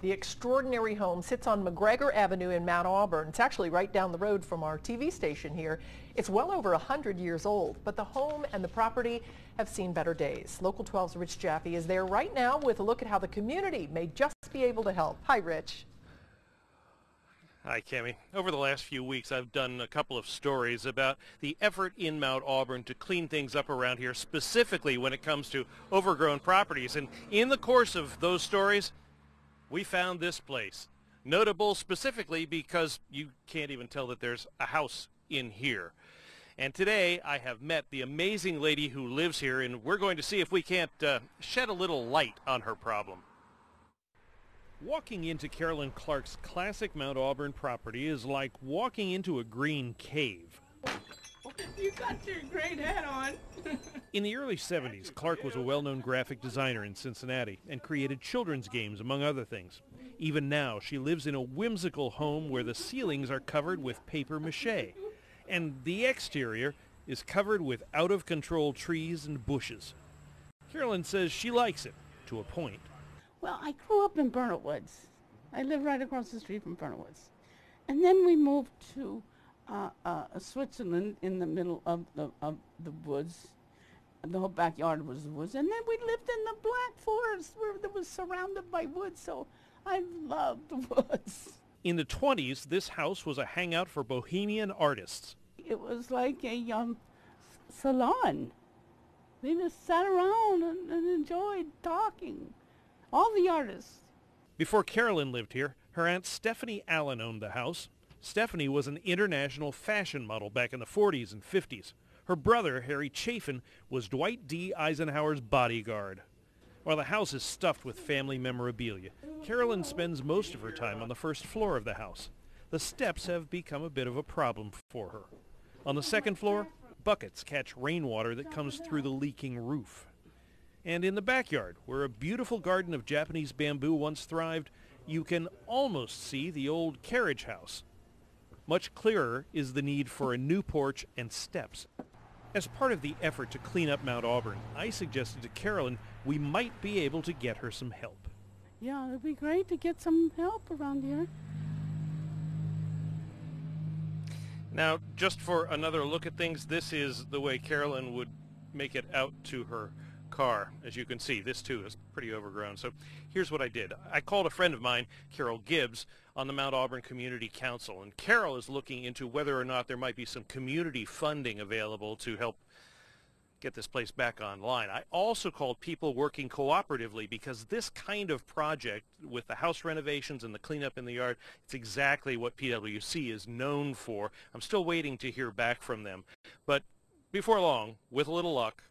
The extraordinary home sits on McGregor Avenue in Mount Auburn. It's actually right down the road from our TV station here. It's well over 100 years old, but the home and the property have seen better days. Local 12's Rich Jaffe is there right now with a look at how the community may just be able to help. Hi, Rich. Hi, Cami. Over the last few weeks, I've done a couple of stories about the effort in Mount Auburn to clean things up around here, specifically when it comes to overgrown properties. And in the course of those stories, we found this place, notable specifically because you can't even tell that there's a house in here. And today I have met the amazing lady who lives here, and we're going to see if we can't shed a little light on her problem. Walking into Carolyn Clark's classic Mount Auburn property is like walking into a green cave. You got your great hat on. In the early 70s, Clark was a well-known graphic designer in Cincinnati and created children's games, among other things. Even now, she lives in a whimsical home where the ceilings are covered with paper mache, and the exterior is covered with out-of-control trees and bushes. Carolyn says she likes it, to a point. Well, I grew up in Burnett Woods. I live right across the street from Burnett Woods. And then we moved to Switzerland in the middle of the woods. The whole backyard was the woods. And then we lived in the Black Forest where it was surrounded by woods, so I loved the woods. In the 20s, this house was a hangout for bohemian artists. It was like a salon. They just sat around and enjoyed talking. All the artists. Before Carolyn lived here, her Aunt Stephanie Allen owned the house. Stephanie was an international fashion model back in the 40s and 50s. Her brother, Harry Chafin, was Dwight D. Eisenhower's bodyguard. While the house is stuffed with family memorabilia, Carolyn spends most of her time on the first floor of the house. The steps have become a bit of a problem for her. On the second floor, buckets catch rainwater that comes through the leaking roof. And in the backyard, where a beautiful garden of Japanese bamboo once thrived, you can almost see the old carriage house. Much clearer is the need for a new porch and steps. As part of the effort to clean up Mount Auburn, I suggested to Carolyn we might be able to get her some help. Yeah, it'd be great to get some help around here. Now, just for another look at things, this is the way Carolyn would make it out to her car. As you can see, this too is pretty overgrown. So here's what I did. I called a friend of mine, Carol Gibbs, on the Mount Auburn Community Council, and Carol is looking into whether or not there might be some community funding available to help get this place back online. I also called people working cooperatively, because this kind of project with the house renovations and the cleanup in the yard, it's exactly what PWC is known for. I'm still waiting to hear back from them, but before long, with a little luck,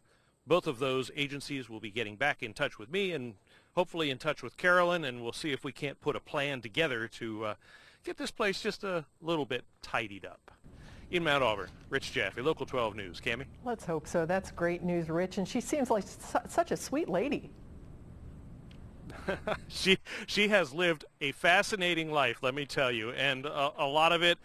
both of those agencies will be getting back in touch with me and hopefully in touch with Carolyn, and we'll see if we can't put a plan together to get this place just a little bit tidied up. In Mount Auburn, Rich Jaffe, Local 12 News. Cami? Let's hope so. That's great news, Rich. And she seems like such a sweet lady. She has lived a fascinating life, let me tell you, and a lot of it,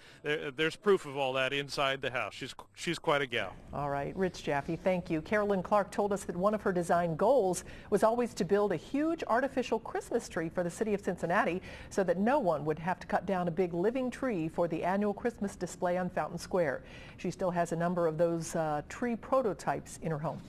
there's proof of all that inside the house. She's quite a gal. All right, Rich Jaffe, thank you. Carolyn Clark told us that one of her design goals was always to build a huge artificial Christmas tree for the city of Cincinnati so that no one would have to cut down a big living tree for the annual Christmas display on Fountain Square. She still has a number of those tree prototypes in her home.